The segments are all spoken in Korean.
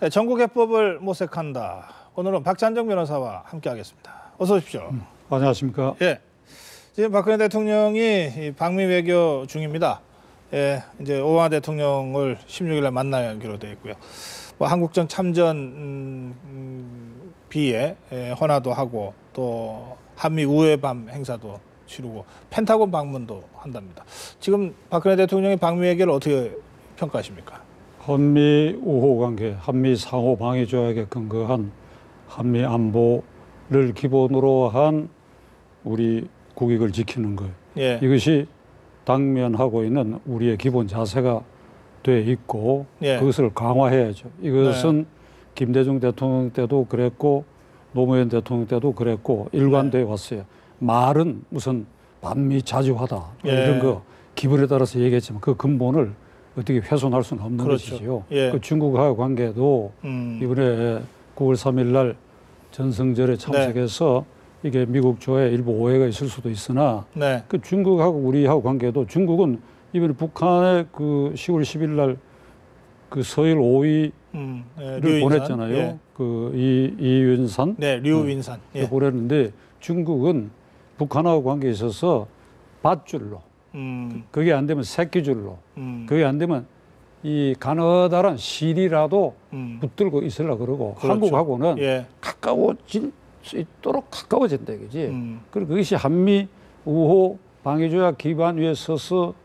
네, 정국해법을 모색한다. 오늘은 박찬정 변호사와 함께하겠습니다. 어서 오십시오. 안녕하십니까? 예, 지금 박근혜 대통령이 방미 외교 중입니다. 예, 이제 오바마 대통령을 16일날 만나기로 되어 있고요. 뭐 한국전 참전 비에 헌화도 하고 또 한미 우회 밤 행사도 치르고 펜타곤 방문도 한답니다. 지금 박근혜 대통령이 방미 외교를 어떻게 평가하십니까? 한미 우호 관계, 한미 상호 방위 조약에 근거한 한미 안보를 기본으로 한 우리 국익을 지키는 것. 예. 이것이 당면하고 있는 우리의 기본 자세가 돼 있고 예. 그것을 강화해야죠. 이것은 김대중 대통령 때도 그랬고 노무현 대통령 때도 그랬고 일관되어 왔어요. 말은 무슨 반미 자주하다 이런 거 기분에 따라서 얘기했지만 그 근본을 어떻게 훼손할 수는 없는 것이지요. 그 중국과의 관계도 이번에 9월 3일 날 전승절에 참석해서 이게 미국 조에 일부 오해가 있을 수도 있으나 그 중국하고 우리하고 관계도 중국은 이번에 북한에 그 10월 10일 날 그 서일 5위를 보냈잖아요. 그 이윤산, 류윈산 보냈는데 중국은 북한하고 관계에 있어서 밧줄로, 그게 안 되면 새끼줄로, 그게 안 되면 이 가느다란 실이라도 붙들고 있으려고 그러고 한국하고는 가까워질 수 있도록 가까워진다 이거지. 그리고 그것이 한미 우호 방위조약 기반 위에 서서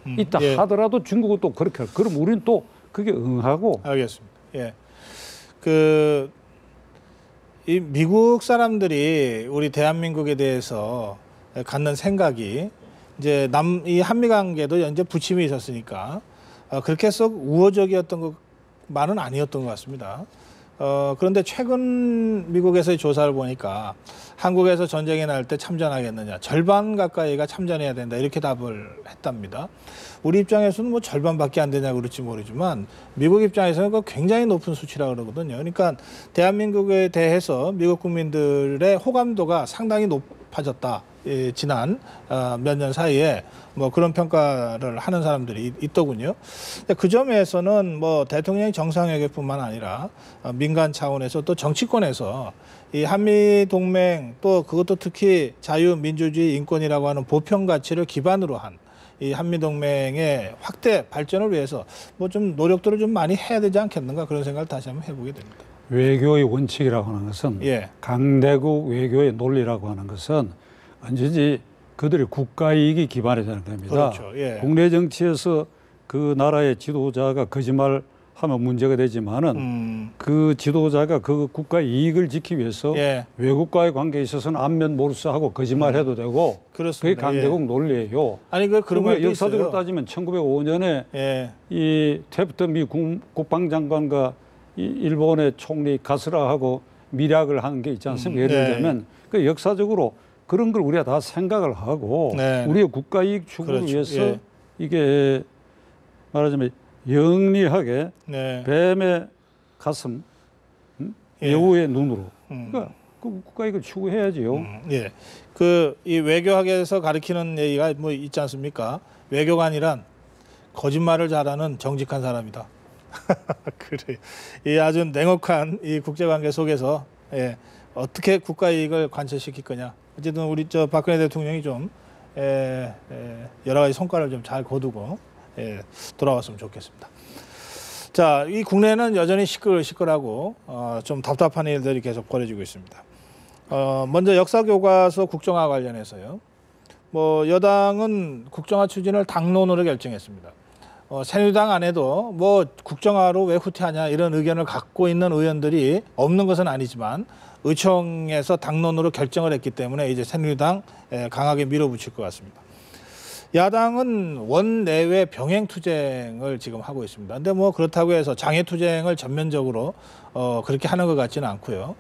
있다 하더라도 중국은 또 그렇게 할. 그럼 우리는 또 그게 응하고. 알겠습니다. 예. 이 미국 사람들이 우리 대한민국에 대해서 갖는 생각이 이제 이 한미 관계도 이제 부침이 있었으니까 그렇게 썩 우호적이었던 것만은 아니었던 것 같습니다. 그런데 최근 미국에서의 조사를 보니까 한국에서 전쟁이 날 때 참전하겠느냐, 절반 가까이가 참전해야 된다 이렇게 답을 했답니다. 우리 입장에서는 뭐 절반밖에 안 되냐고 그럴지 모르지만 미국 입장에서는 그 굉장히 높은 수치라고 그러거든요. 그러니까 대한민국에 대해서 미국 국민들의 호감도가 상당히 높아졌다. 지난 몇 년 사이에 뭐 그런 평가를 하는 사람들이 있더군요. 그 점에서는 뭐 대통령이 정상회견뿐만 아니라 민간 차원에서 또 정치권에서 이 한미 동맹 또 그것도 특히 자유, 민주주의, 인권이라고 하는 보편 가치를 기반으로 한 이 한미 동맹의 확대 발전을 위해서 뭐 좀 노력들을 좀 많이 해야 되지 않겠는가 그런 생각을 다시 한번 해보게 됩니다. 외교의 원칙이라고 하는 것은 강대국 외교의 논리라고 하는 것은 언제든지 그들의 국가 이익이 기반이 되는 겁니다. 그렇죠. 국내 정치에서 그 나라의 지도자가 거짓말하면 문제가 되지만은 그 지도자가 그 국가 이익을 지키기 위해서 외국과의 관계에 있어서는 안면 몰수하고 거짓말해도 되고 그게 강대국 논리예요. 아니 그런 거 역사적으로 따지면 1905년에 이 태프트 미 국방장관과 이 일본의 총리 가스라하고 밀약을 한 게 있지 않습니까? 예를 들자면 그 역사적으로 그런 걸 우리가 다 생각을 하고 우리의 국가 이익 추구를 위해서 이게 말하자면 영리하게 뱀의 가슴, 여우의 눈으로 그러니까 그 국가 이익을 추구해야지요. 이 외교학에서 가리키는 얘기가 뭐 있지 않습니까? 외교관이란 거짓말을 잘하는 정직한 사람이다. 그래. 이 아주 냉혹한 이 국제관계 속에서 어떻게 국가 이익을 관철시킬 거냐. 어쨌든 우리 박근혜 대통령이 좀 여러 가지 성과를 좀 잘 거두고 돌아왔으면 좋겠습니다. 자, 이 국내는 여전히 시끌시끌하고 좀 답답한 일들이 계속 벌어지고 있습니다. 먼저 역사교과서 국정화 관련해서요. 뭐 여당은 국정화 추진을 당론으로 결정했습니다. 새누리당 안에도 뭐 국정화로 왜 후퇴하냐 이런 의견을 갖고 있는 의원들이 없는 것은 아니지만 의총에서 당론으로 결정을 했기 때문에 이제 새누리당 강하게 밀어붙일 것 같습니다. 야당은 원내외 병행투쟁을 지금 하고 있습니다. 근데 뭐 그렇다고 해서 장애투쟁을 전면적으로 그렇게 하는 것 같지는 않고요.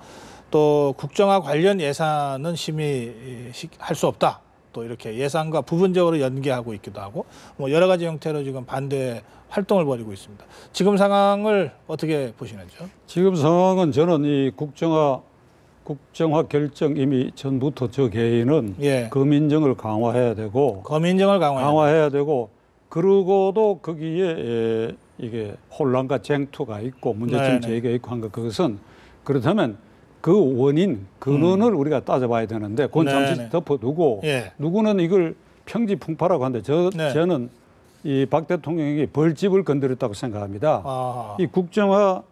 또 국정화 관련 예산은 심의할 수 없다. 또 이렇게 예산과 부분적으로 연계하고 있기도 하고 뭐 여러 가지 형태로 지금 반대 활동을 벌이고 있습니다. 지금 상황을 어떻게 보시는지요? 지금 상황은 저는 이 국정화 결정 이미 전부터 저 개인은 검인정을 강화해야 되고 그러고도 거기에 이게 혼란과 쟁투가 있고 문제점 네네. 제기가 있고 한 것 그것은 그렇다면 그 원인 근원을 우리가 따져봐야 되는데 그건 잠시 네네. 덮어두고 예. 누구는 이걸 평지풍파라고 하는데 네. 저는 이 박 대통령이 벌집을 건드렸다고 생각합니다. 아하. 이 국정화로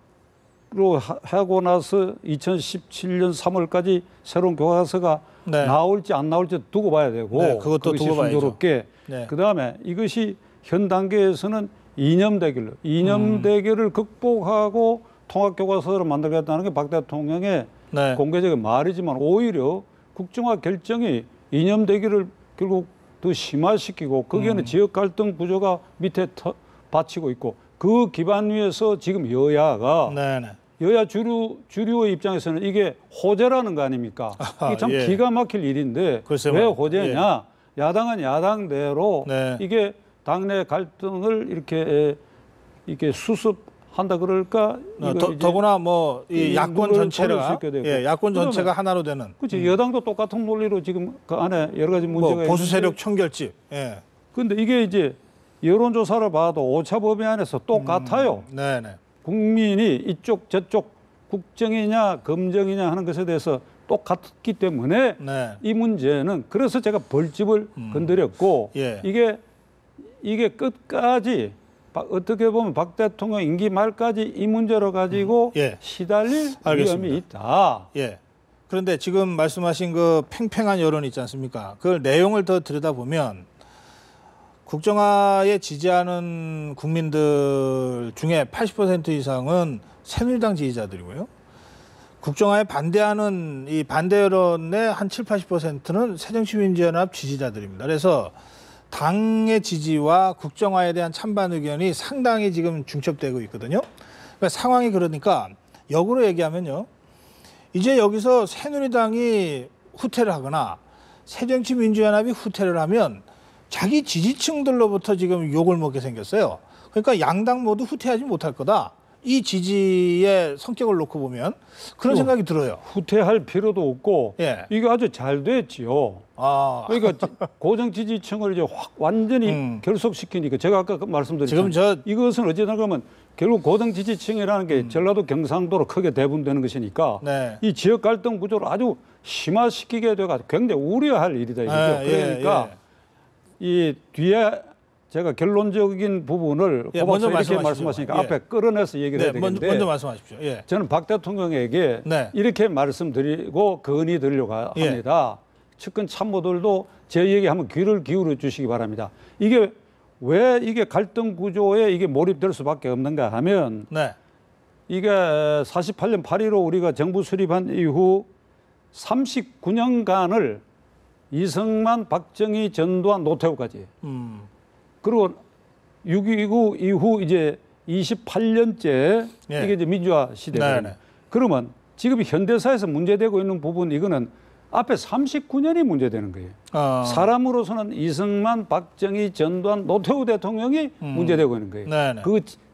하고 나서 2017년 3월까지 새로운 교과서가 네. 나올지 안 나올지 두고 봐야 되고 네, 그것도 그것이 두고 봐야죠. 순조롭게 네. 그다음에 이것이 현 단계에서는 이념 음. 대결을 극복하고 통합 교과서를 만들겠다는 게 박 대통령의 네. 공개적인 말이지만 오히려 국정화 결정이 이념 대결을 결국 더 심화시키고 거기에는 지역 갈등 구조가 밑에 받치고 있고 그 기반 위에서 지금 여야가 네네. 여야 주류의 입장에서는 이게 호재라는 거 아닙니까? 이게 참 예. 기가 막힐 일인데 글쎄 왜 말이에요. 호재냐? 야당은 야당대로 네. 이게 당내 갈등을 이렇게 수습한다 그럴까? 이거 이제 더구나 뭐 이 이 야권 눈을 벌릴 수 전체가 있게 되고. 야권 그러면 전체가 하나로 되는 그렇지 여당도 똑같은 논리로 지금 그 안에 여러 가지 문제가 뭐 보수 있는데 세력 청결집. 예. 근데 이게 이제 여론조사를 봐도 오차 범위 안에서 똑같아요. 네네. 국민이 이쪽 저쪽 국정이냐 검정이냐 하는 것에 대해서 똑같기 때문에 네. 이 문제는 그래서 제가 벌집을 건드렸고 예. 이게 끝까지 어떻게 보면 박 대통령 임기 말까지 이 문제로 가지고 예. 시달릴 알겠습니다. 위험이 있다. 예. 그런데 지금 말씀하신 그 팽팽한 여론 있지 않습니까? 그 내용을 더 들여다보면 국정화에 지지하는 국민들 중에 80% 이상은 새누리당 지지자들이고요. 국정화에 반대하는 이 반대 여론의 한 7, 80%는 새정치민주연합 지지자들입니다. 그래서 당의 지지와 국정화에 대한 찬반 의견이 상당히 지금 중첩되고 있거든요. 그러니까 상황이 그러니까 역으로 얘기하면요. 이제 여기서 새누리당이 후퇴를 하거나 새정치민주연합이 후퇴를 하면 자기 지지층들로부터 지금 욕을 먹게 생겼어요. 그러니까 양당 모두 후퇴하지 못할 거다. 이 지지의 성격을 놓고 보면 그런 생각이 들어요. 후퇴할 필요도 없고 예. 이게 아주 잘 됐지요. 아, 그러니까 고정 지지층을 이제 확 완전히 결속시키니까 제가 아까 말씀드렸지만 지금 이것은 어찌나 그러면 결국 고정 지지층이라는 게 전라도 경상도로 크게 대분되는 것이니까 네. 이 지역 갈등 구조를 아주 심화시키게 돼가지고 굉장히 우려할 일이다 이거죠. 그러니까 이 뒤에 제가 결론적인 부분을 먼저 이렇게 말씀하십시오. 말씀하시니까 예. 앞에 끌어내서 얘기를 해야 되겠는데 먼저 말씀하십시오. 예. 저는 박 대통령에게 네. 이렇게 말씀드리고 건의드리려고 합니다. 측근 참모들도 제 얘기하면 귀를 기울여 주시기 바랍니다. 이게 왜 이게 갈등 구조에 이게 몰입될 수밖에 없는가 하면 네. 이게 48년 8.15 우리가 정부 수립한 이후 39년간을 이승만, 박정희, 전두환, 노태우까지 그리고 6.29 이후 이제 28년째 예. 이게 이제 민주화 시대거든요. 네네. 그러면 지금 현대사에서 문제되고 있는 부분 이거는 앞에 39년이 문제되는 거예요. 사람으로서는 이승만, 박정희, 전두환, 노태우 대통령이 문제되고 있는 거예요. 네네.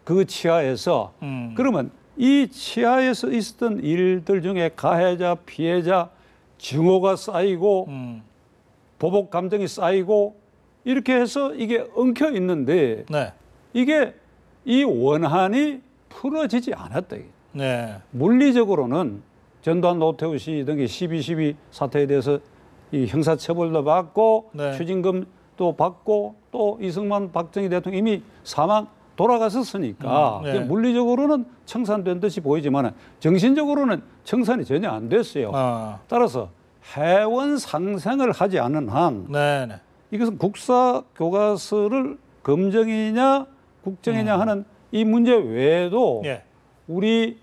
그 치하에서 그러면 이 치하에서 있었던 일들 중에 가해자, 피해자, 증오가 쌓이고 보복 감정이 쌓이고 이렇게 해서 이게 엉켜 있는데 네. 이게 이 원한이 풀어지지 않았다. 네. 물리적으로는 전두환 노태우 씨 등의 12.12 사태에 대해서 이 형사처벌도 받고 네. 추징금도 받고 또 이승만 박정희 대통령 이미 사망 돌아갔었으니까 네. 물리적으로는 청산된 듯이 보이지만 정신적으로는 청산이 전혀 안 됐어요. 따라서 해원 상생을 하지 않은 한 네네. 이것은 국사 교과서를 검정이냐 국정이냐 하는 이 문제 외에도 예. 우리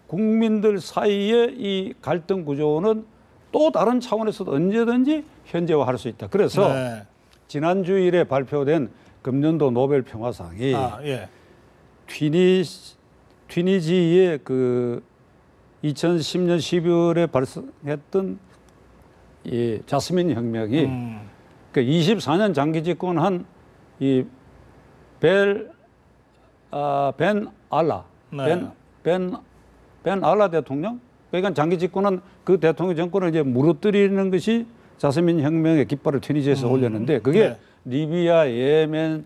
국민들 사이의 이 갈등 구조는 또 다른 차원에서도 언제든지 현재화할 수 있다. 그래서 네. 지난 주일에 발표된 금년도 노벨 평화상이 예. 튀니지의 그 2010년 12월에 발생했던 이 자스민 혁명이 그 24년 장기 집권한 이 벤 알라 네. 벤 알라 대통령 그러니까 장기 집권한 그 대통령 정권을 이제 무너뜨리는 것이 자스민 혁명의 깃발을 튀니지에서 올렸는데 그게 네. 리비아, 예멘,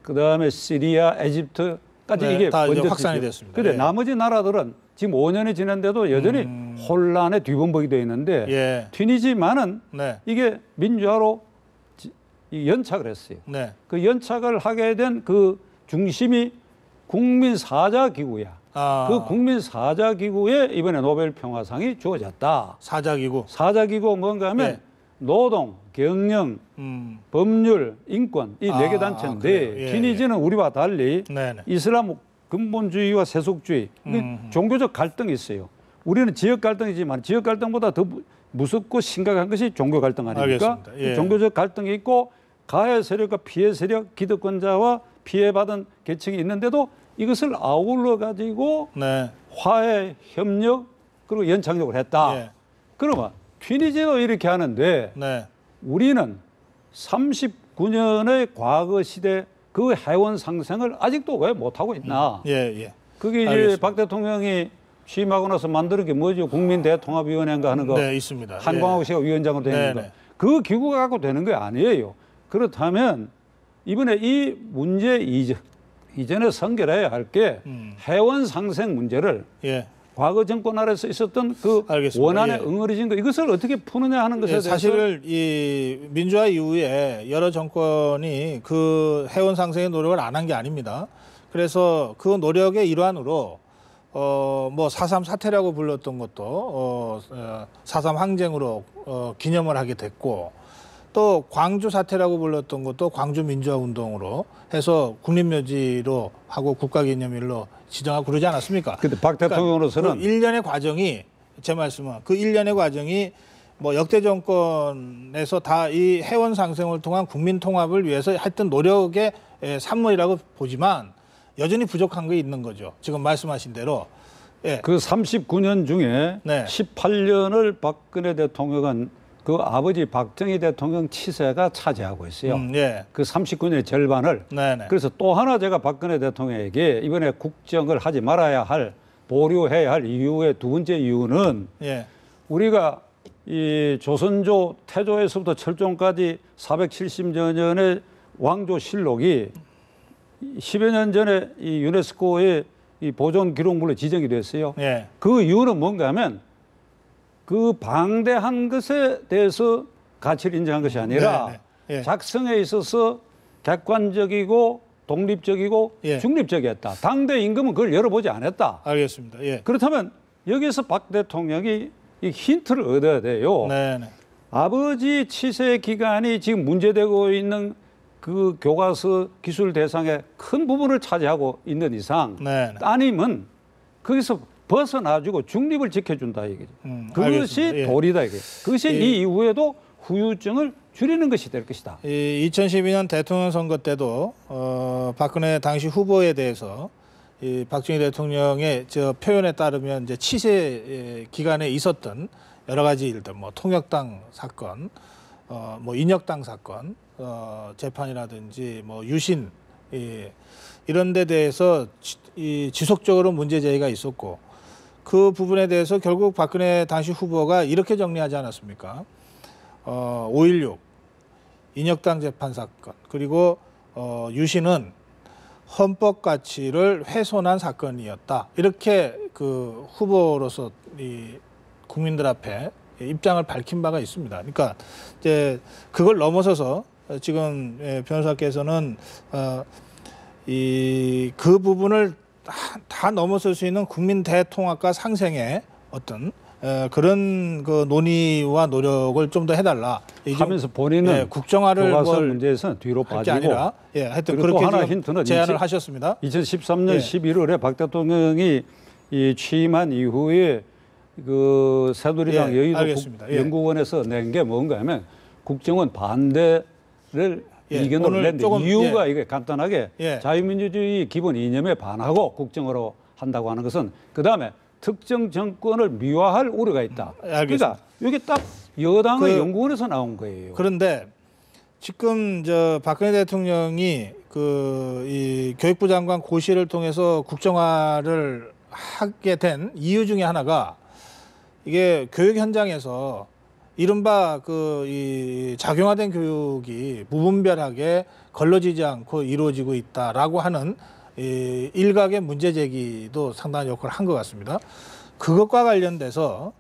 그 다음에 시리아, 에집트 네, 이게 다 이제 먼저 확산이 되죠. 됐습니다. 근데 예. 나머지 나라들은 지금 5년이 지났는데도 여전히 혼란에 뒤범벅이 되어 있는데 예. 튀니지만은 네. 이게 민주화로 이 연착을 했어요. 네. 그 연착을 하게 된 그 중심이 국민사자기구야. 아, 그 국민사자기구에 이번에 노벨 평화상이 주어졌다. 사자기구. 사자기구가 뭔가 하면 예. 노동, 경영, 법률, 인권 이 네 개 아, 단체인데 그래요? 예, 튀니지는 우리와 달리 네네. 이슬람 근본주의와 세속주의 종교적 갈등이 있어요. 우리는 지역 갈등이지만 지역 갈등보다 더 무섭고 심각한 것이 종교 갈등 아닙니까? 알겠습니다. 예. 종교적 갈등이 있고 가해 세력과 피해 세력, 기득권자와 피해받은 계층이 있는데도 이것을 아울러 가지고 네. 화해, 협력 그리고 연착륙을 했다. 예. 그러면 튀니지도 이렇게 하는데 네. 우리는 39년의 과거 시대 그 해원 상생을 아직도 왜 못하고 있나? 예, 예. 그게 이제 알겠습니다. 박 대통령이 취임하고 나서 만드는 게 뭐죠? 국민대통합위원회인가 하는 거. 네, 있습니다. 한광욱 씨가 위원장으로 되는 네, 거. 그 기구가 갖고 되는 게 아니에요. 그렇다면 이번에 이 문제 이전에 선결해야 할 게 해원 상생 문제를 예. 과거 정권 아래서 있었던 그 알겠습니다. 원안에 예. 응어리진 거 이것을 어떻게 푸느냐 하는 것에 예, 대해서 사실 이 민주화 이후에 여러 정권이 그 해원 상생의 노력을 안 한 게 아닙니다. 그래서 그 노력의 일환으로 뭐 4.3 사태라고 불렀던 것도 4.3 항쟁으로 기념을 하게 됐고 또 광주 사태라고 불렀던 것도 광주 민주화 운동으로 해서 국립묘지로 하고 국가기념일로 지정하고 그러지 않았습니까? 근데 박 대통령으로서는 그 일련의 과정이 제 말씀은 그 일련의 과정이 뭐 역대 정권에서 다 이 해원 상생을 통한 국민 통합을 위해서 했던 노력의 산물이라고 보지만 여전히 부족한 게 있는 거죠. 지금 말씀하신 대로. 예. 그 39년 중에 네. 18년을 박근혜 대통령은 그 아버지 박정희 대통령 치세가 차지하고 있어요. 예. 그 39년의 절반을. 네네. 그래서 또 하나 제가 박근혜 대통령에게 이번에 국정을 하지 말아야 할 보류해야 할 이유의 두 번째 이유는 예. 우리가 이 조선조 태조에서부터 철종까지 470여 년의 왕조실록이 10여 년 전에 이 유네스코의 이 보존 기록물로 지정이 됐어요. 예. 그 이유는 뭔가 하면 그 방대한 것에 대해서 가치를 인정한 것이 아니라 네, 네. 예. 작성에 있어서 객관적이고 독립적이고 예. 중립적이었다. 당대 임금은 그걸 열어보지 않았다. 알겠습니다. 예. 그렇다면 여기서 박 대통령이 이 힌트를 얻어야 돼요. 네네. 아버지 치세 기간이 지금 문제되고 있는 그 교과서 기술 대상의 큰 부분을 차지하고 있는 이상 네네. 따님은 거기서 벗어나주고 중립을 지켜준다 이게. 그것이 알겠습니다. 예. 도리다 이게. 그것이 이 이후에도 후유증을 줄이는 것이 될 것이다. 이 2012년 대통령 선거 때도 박근혜 당시 후보에 대해서 이 박정희 대통령의 저 표현에 따르면 이제 치세 기간에 있었던 여러 가지 일들, 뭐 통역당 사건, 뭐 인혁당 사건, 재판이라든지 뭐 유신 이런 데 대해서 지속적으로 문제 제기가 있었고 그 부분에 대해서 결국 박근혜 당시 후보가 이렇게 정리하지 않았습니까? 5.16 인혁당 재판 사건 그리고 유신은 헌법 가치를 훼손한 사건이었다. 이렇게 그 후보로서 이 국민들 앞에 입장을 밝힌 바가 있습니다. 그러니까 이제 그걸 넘어서서 지금 변호사께서는 그 부분을 다 넘어설 수 있는 국민 대통합과 상생의 어떤 그런 그 논의와 노력을 좀 더 해달라. 하면서 본인은 국정화를 교과서 문제에서는 뒤로 할 게 빠지고 아니라 하여튼 그리고 그렇게 또 하나 지금 힌트는 제안을 하셨습니다. 2013년 예. 11월에 박 대통령이 이 취임한 이후에 그 새누리당 예, 여의도 알겠습니다. 예. 연구원에서 낸 게 뭔가 하면 국정원 반대를 의견으로 오늘 냈는데 조금, 이유가 이게 간단하게 예. 자유민주주의 기본 이념에 반하고 국정으로 한다고 하는 것은 그다음에 특정 정권을 미화할 우려가 있다. 알겠습니다. 그러니까 이게 딱 여당의 그- 연구원에서 나온 거예요. 그런데 지금 저 박근혜 대통령이 이 교육부 장관 고시를 통해서 국정화를 하게 된 이유 중에 하나가 이게 교육 현장에서 이른바 이 작용화된 교육이 무분별하게 걸러지지 않고 이루어지고 있다라고 하는 이 일각의 문제 제기도 상당한 역할을 한 것 같습니다. 그것과 관련돼서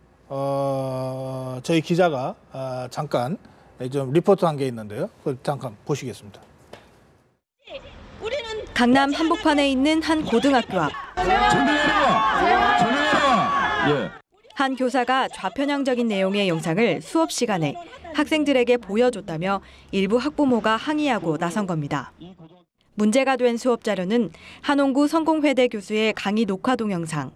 저희 기자가 잠깐 좀 리포트한 게 있는데요. 그걸 잠깐 보시겠습니다. 강남 한복판에 있는 한 고등학교 앞. 한 교사가 좌편향적인 내용의 영상을 수업 시간에 학생들에게 보여줬다며 일부 학부모가 항의하고 나선 겁니다. 문제가 된 수업 자료는 한홍구 성공회대 교수의 강의 녹화 동영상.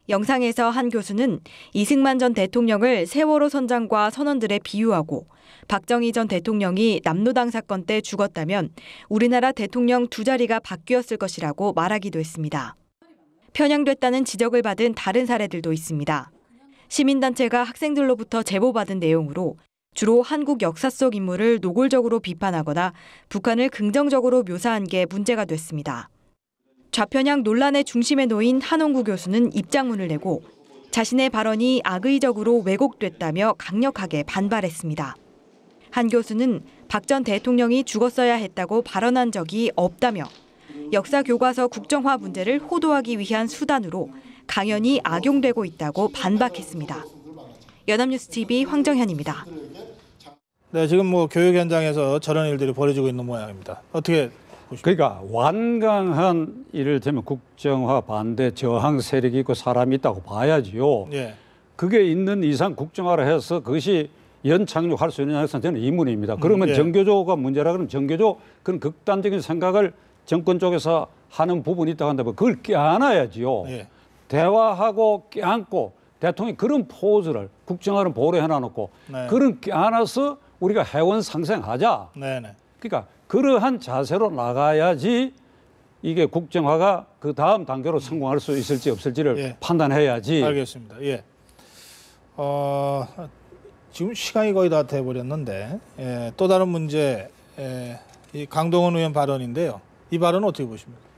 영상에서 한 교수는 이승만 전 대통령을 세월호 선장과 선원들에 비유하고 박정희 전 대통령이 남로당 사건 때 죽었다면 우리나라 대통령 두 자리가 바뀌었을 것이라고 말하기도 했습니다. 편향됐다는 지적을 받은 다른 사례들도 있습니다. 시민단체가 학생들로부터 제보받은 내용으로 주로 한국 역사 속 인물을 노골적으로 비판하거나 북한을 긍정적으로 묘사한 게 문제가 됐습니다. 좌편향 논란의 중심에 놓인 한홍구 교수는 입장문을 내고 자신의 발언이 악의적으로 왜곡됐다며 강력하게 반발했습니다. 한 교수는 박 전 대통령이 죽었어야 했다고 발언한 적이 없다며 역사 교과서 국정화 문제를 호도하기 위한 수단으로 강연이 악용되고 있다고 반박했습니다. 연합뉴스 TV 황정현입니다. 네, 지금 뭐 교육 현장에서 저런 일들이 벌어지고 있는 모양입니다. 어떻게 보십니까? 그러니까 완강한 이를테면 국정화 반대 저항 세력이 있고 사람이 있다고 봐야지요. 예. 그게 있는 이상 국정화를 해서 그것이 연착륙할 수 있느냐 해서 저는 의문입니다. 그러면 예. 정교조가 문제라 그러면 정교조 그런 극단적인 생각을 정권 쪽에서 하는 부분이 있다고 한다면 그걸 껴안아야지요. 예. 대화하고 껴안고 대통령이 그런 포즈를 국정화를 보호해 놔놓고 네. 그런 껴안아서 우리가 해원 상생하자. 네네. 그러니까 그러한 자세로 나가야지 이게 국정화가 그 다음 단계로 성공할 수 있을지 없을지를 예. 판단해야지. 알겠습니다. 예. 지금 시간이 거의 다 돼버렸는데 또 다른 문제 이 강동원 의원 발언인데요. 이 발언은 어떻게 보십니까?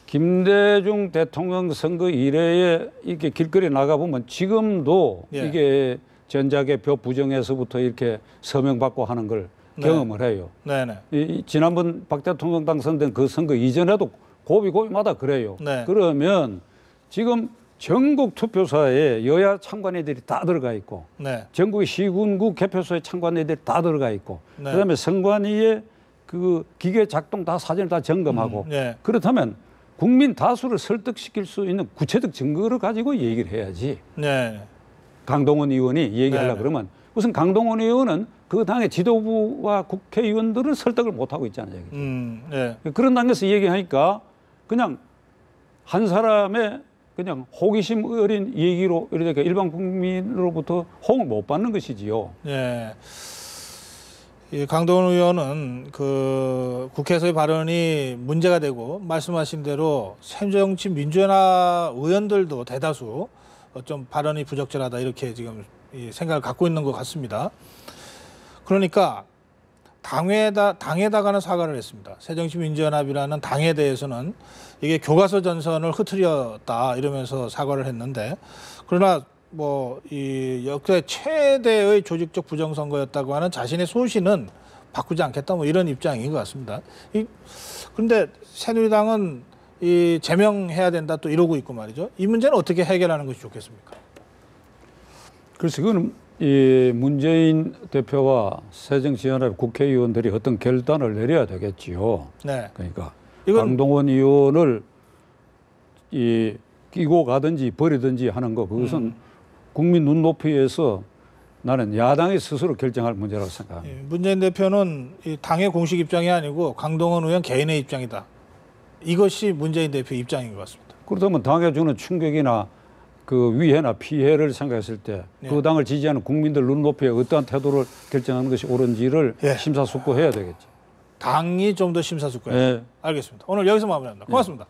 김대중 대통령 선거 이래에 이렇게 길거리 나가보면 지금도 예. 이게 전자개표 부정에서부터 이렇게 서명받고 하는 걸 네. 경험을 해요. 네네. 지난번 박 대통령 당선된 그 선거 이전에도 고비고비마다 그래요. 네. 그러면 지금 전국 투표소에 여야 참관인들이 다 들어가 있고 네. 전국 시군구 개표소에 참관인들이 다 들어가 있고 네. 그다음에 선관위의 그 기계 작동 다 사진을 다 점검하고 네. 그렇다면 국민 다수를 설득시킬 수 있는 구체적 증거를 가지고 얘기를 해야지. 네. 강동원 의원이 얘기하려고 네. 그러면 우선 강동원 의원은 그 당의 지도부와 국회의원들을 설득을 못하고 있잖아요. 네. 그런 단계에서 얘기하니까 그냥 한 사람의 그냥 호기심 어린 얘기로 이렇게 일반 국민으로부터 호응을 못 받는 것이지요. 네. 이 강동원 의원은 그 국회에서의 발언이 문제가 되고 말씀하신 대로 새정치 민주연합 의원들도 대다수 좀 발언이 부적절하다 이렇게 지금 이 생각을 갖고 있는 것 같습니다. 그러니까 당에다가는 사과를 했습니다. 새정치민주연합이라는 당에 대해서는 이게 교과서 전선을 흐트렸다 이러면서 사과를 했는데 그러나 뭐 이 역대 최대의 조직적 부정선거였다고 하는 자신의 소신은 바꾸지 않겠다 뭐 이런 입장인 것 같습니다. 그런데 새누리당은 이 제명해야 된다 또 이러고 있고 말이죠. 이 문제는 어떻게 해결하는 것이 좋겠습니까? 그래서 그거는 이 문재인 대표와 새정치연합 국회의원들이 어떤 결단을 내려야 되겠지요. 네. 그러니까 이건 강동원 의원을 이 끼고 가든지 버리든지 하는 거 그것은 국민 눈높이에서 나는 야당이 스스로 결정할 문제라고 생각합니다. 문재인 대표는 이 당의 공식 입장이 아니고 강동원 의원 개인의 입장이다. 이것이 문재인 대표 입장인 것 같습니다. 그렇다면 당에 주는 충격이나 그 위해나 피해를 생각했을 때 그 당을 지지하는 국민들 눈높이에 어떠한 태도를 결정하는 것이 옳은지를 심사숙고해야 되겠죠. 당이 좀 더 심사숙고해야 예. 알겠습니다. 오늘 여기서 마무리합니다. 고맙습니다.